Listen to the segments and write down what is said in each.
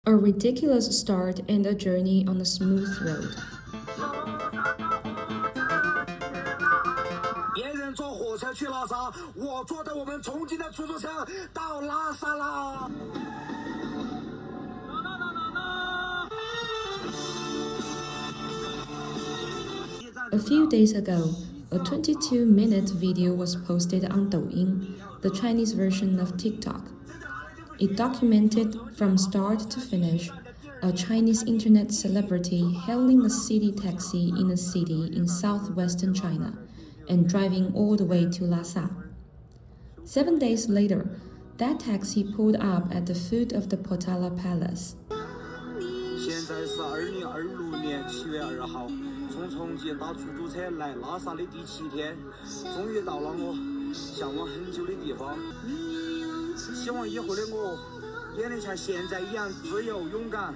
A ridiculous start and a journey on a smooth road. 别人坐火车去拉萨，我坐的我们重庆的出租车到拉萨啦。A few days ago, a 22-minute video was posted on Douyin, the Chinese version of TikTok. It documented from start to finish a Chinese internet celebrity hailing a city taxi in a city in southwestern China and driving all the way to Lhasa. 7 days later, that taxi pulled up at the foot of the Potala Palace. 现在是2026年7月2号，从重庆打出租车来拉萨的第7天，终于到了我向往很久的地方。希望以后的我也能像现在一样自由勇敢。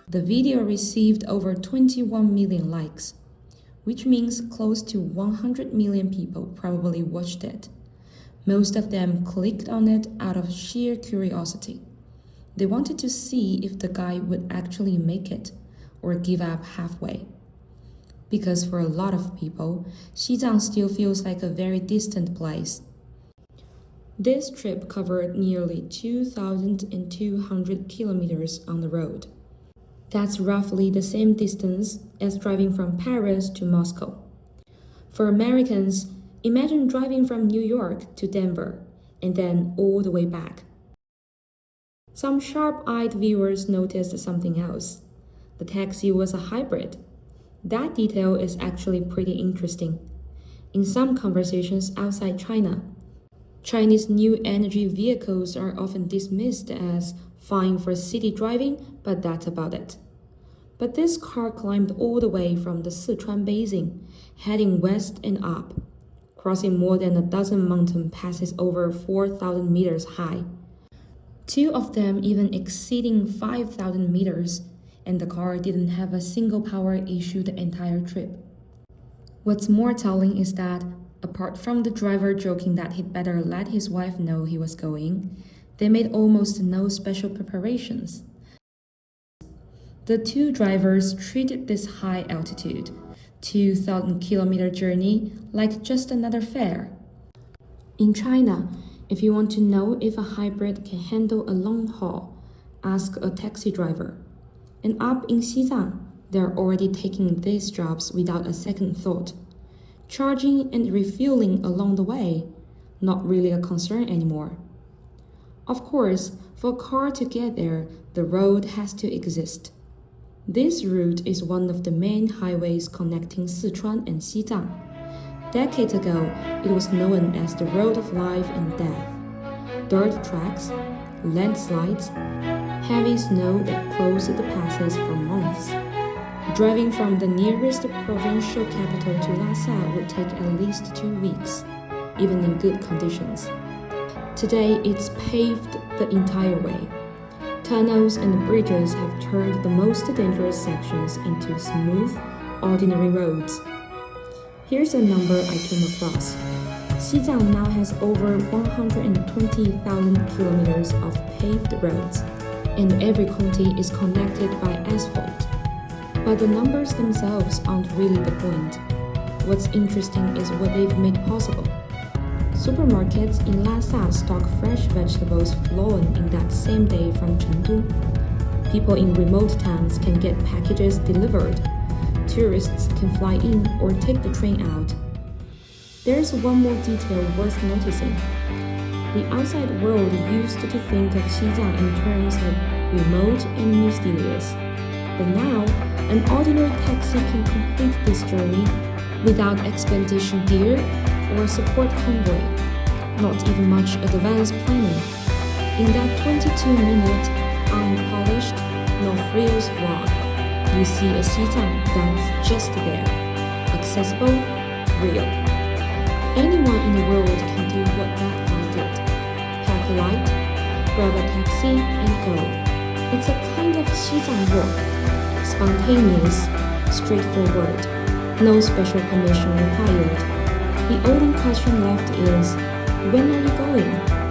The video received over 21 million likes, which means close to 100 million people probably watched it. Most of them clicked on it out of sheer curiosity. They wanted to see if the guy would actually make it or give up halfway. Because for a lot of people, Xizang still feels like a very distant place. This trip covered nearly 2,200 kilometers on the road. That's roughly the same distance as driving from Paris to Moscow. For Americans, imagine driving from New York to Denver and then all the way back. Some sharp-eyed viewers noticed something else. The taxi was a hybrid. That detail is actually pretty interesting. In some conversations outside China, Chinese new energy vehicles are often dismissed as fine for city driving, but that's about it. But this car climbed all the way from the Sichuan Basin, heading west and up, crossing more than a dozen mountain passes over 4,000 meters high. 2 of them even exceeding 5,000 meters, and the car didn't have a single power issue the entire trip. What's more telling is that, apart from the driver joking that he'd better let his wife know he was going, they made almost no special preparations. The 2 drivers treated this high altitude, 2,000-kilometer journey like just another fare. In China, if you want to know if a hybrid can handle a long haul, ask a taxi driver. And up in Xizang, they're already taking these jobs without a second thought. Charging and refueling along the way, not really a concern anymore. Of course, for a car to get there, the road has to exist. This route is one of the main highways connecting Sichuan and Xizang. Decades ago, it was known as the Road of Life and Death. Dirt tracks, landslides, heavy snow that closed the passes for months. Driving from the nearest provincial capital to Lhasa would take at least 2 weeks, even in good conditions. Today, it's paved the entire way. Tunnels and bridges have turned the most dangerous sections into smooth, ordinary roads. Here's a number I came across. Xizang now has over 120,000 kilometers of paved roads, and every county is connected by asphalt. But the numbers themselves aren't really the point. What's interesting is what they've made possible. Supermarkets in Lhasa stock fresh vegetables flown in that same day from Chengdu. People in remote towns can get packages delivered. Tourists can fly in or take the train out. There's one more detail worth noticing. The outside world used to think of Xizang in terms like remote and mysterious. But now, an ordinary taxi can complete this journey without expedition gear or support convoy, not even much advanced planning. In that 22-minute, unpolished, no-frills vlog, you see a xizang that's just there, accessible, real. Anyone in the world can do what that guy did. Pack light, grab a taxi, and go. It's a kind of xizang walk, spontaneous, straightforward, no special permission required. The only question left is, When are you going?